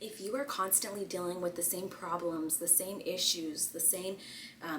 If you are constantly dealing with the same problems, the same issues, the same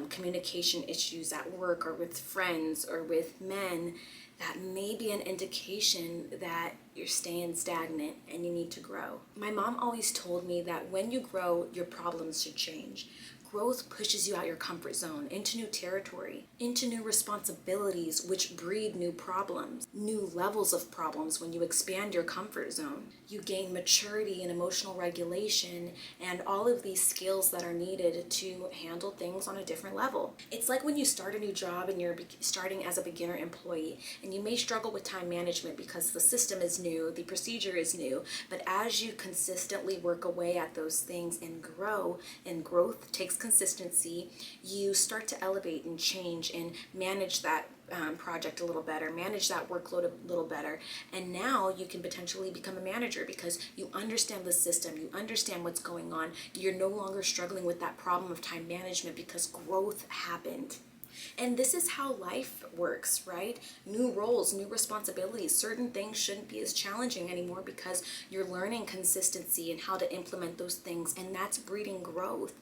communication issues at work or with friends or with men, that may be an indication that you're staying stagnant and you need to grow. My mom always told me that when you grow, your problems should change. Growth pushes you out your comfort zone, into new territory, into new responsibilities, which breed new problems, new levels of problems. When you expand your comfort zone, you gain maturity and emotional regulation and all of these skills that are needed to handle things on a different level. It's like when you start a new job and you're starting as a beginner employee, and you may struggle with time management because the system is new, the procedure is new, but as you consistently work away at those things and grow, and growth takes consistency, you start to elevate and change and manage that project a little better, manage that workload a little better, and now you can potentially become a manager because you understand the system, you understand what's going on. You're no longer struggling with that problem of time management because growth happened. And this is how life works, right? New roles, new responsibilities. Certain things shouldn't be as challenging anymore because you're learning consistency and how to implement those things, and that's breeding growth.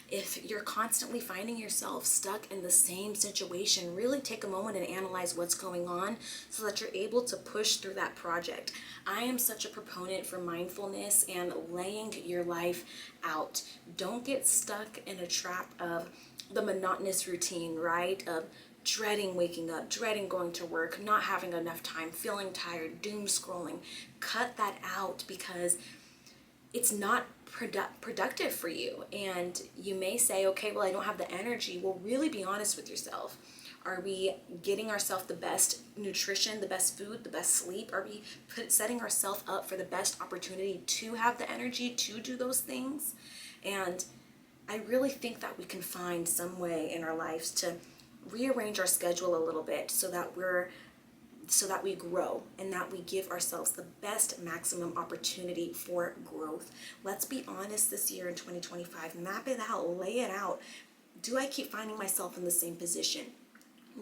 If you're constantly finding yourself stuck in the same situation, really take a moment and analyze what's going on so that you're able to push through that project. I am such a proponent for mindfulness and laying your life out. Don't get stuck in a trap of the monotonous routine, right? Of dreading waking up, dreading going to work, not having enough time, feeling tired, doom scrolling. Cut that out because it's not productive for you. And you may say, okay, well, I don't have the energy. Well, really be honest with yourself. Are we getting ourselves the best nutrition, the best food, the best sleep? Are we setting ourselves up for the best opportunity to have the energy to do those things? And I really think that we can find some way in our lives to rearrange our schedule a little bit so that we grow and that we give ourselves the best maximum opportunity for growth. Let's be honest this year in 2025. Map it out, lay it out. Do I keep finding myself in the same position?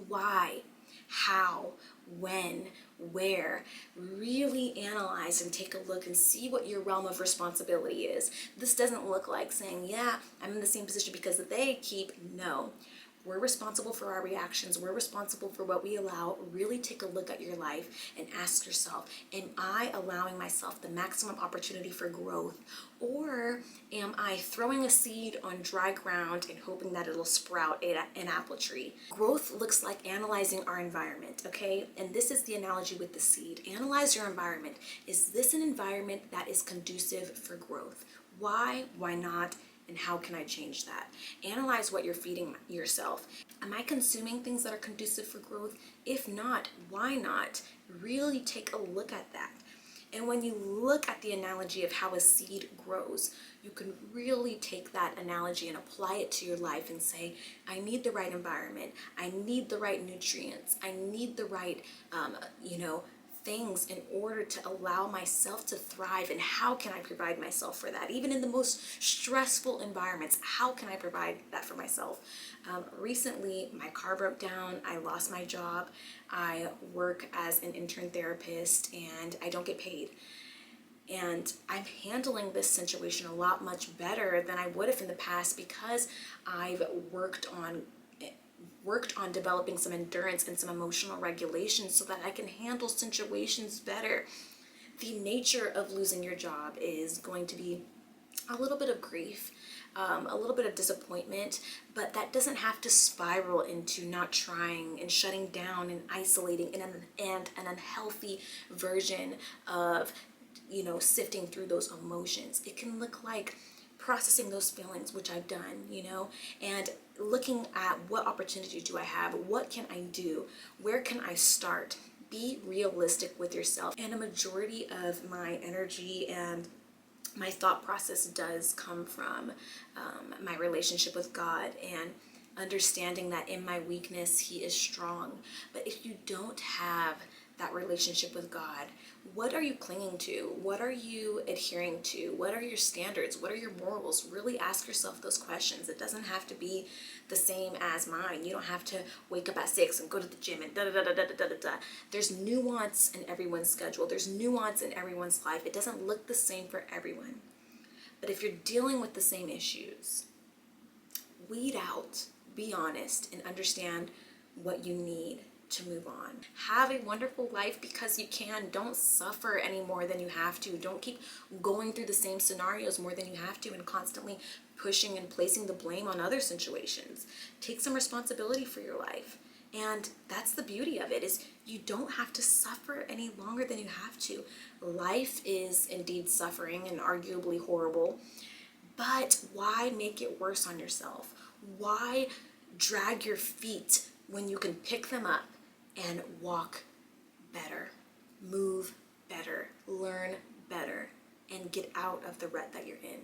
Why? How? When? Where? Really analyze and take a look and see what your realm of responsibility is. This doesn't look like saying, yeah, I'm in the same position because they keep. No. We're responsible for our reactions. We're responsible for what we allow. Really take a look at your life and ask yourself, am I allowing myself the maximum opportunity for growth? Or am I throwing a seed on dry ground and hoping that it'll sprout an apple tree? Growth looks like analyzing our environment, okay? And this is the analogy with the seed. Analyze your environment. Is this an environment that is conducive for growth? Why? Why not? And how can I change that? Analyze what you're feeding yourself. Am I consuming things that are conducive for growth? If not, why not? Really take a look at that. And when you look at the analogy of how a seed grows, you can really take that analogy and apply it to your life and say, I need the right environment. I need the right nutrients. I need the right, things in order to allow myself to thrive. And how can I provide myself for that? Even in the most stressful environments, how can I provide that for myself? Recently, my car broke down. I lost my job. I work as an intern therapist and I don't get paid. And I'm handling this situation a lot much better than I would have in the past because I've worked on developing some endurance and some emotional regulation so that I can handle situations better. The nature of losing your job is going to be a little bit of grief, a little bit of disappointment, but that doesn't have to spiral into not trying and shutting down and isolating and an unhealthy version of, sifting through those emotions. It can look like processing those feelings, which I've done, and looking at what opportunity do I have? What can I do? Where can I start? Be realistic with yourself. And a majority of my energy and my thought process does come from my relationship with God and understanding that in my weakness, He is strong. But if you don't have that relationship with God, what are you clinging to? What are you adhering to? What are your standards? What are your morals? Really ask yourself those questions. It doesn't have to be the same as mine. You don't have to wake up at 6 and go to the gym and da da da da da da da da. There's nuance in everyone's schedule. There's nuance in everyone's life. It doesn't look the same for everyone. But if you're dealing with the same issues, weed out, be honest, and understand what you need to move on. Have a wonderful life because you can. Don't suffer any more than you have to. Don't keep going through the same scenarios more than you have to and constantly pushing and placing the blame on other situations. Take some responsibility for your life. And that's the beauty of it, is you don't have to suffer any longer than you have to. Life is indeed suffering and arguably horrible, but why make it worse on yourself? Why drag your feet when you can pick them up and walk better, move better, learn better, and get out of the rut that you're in?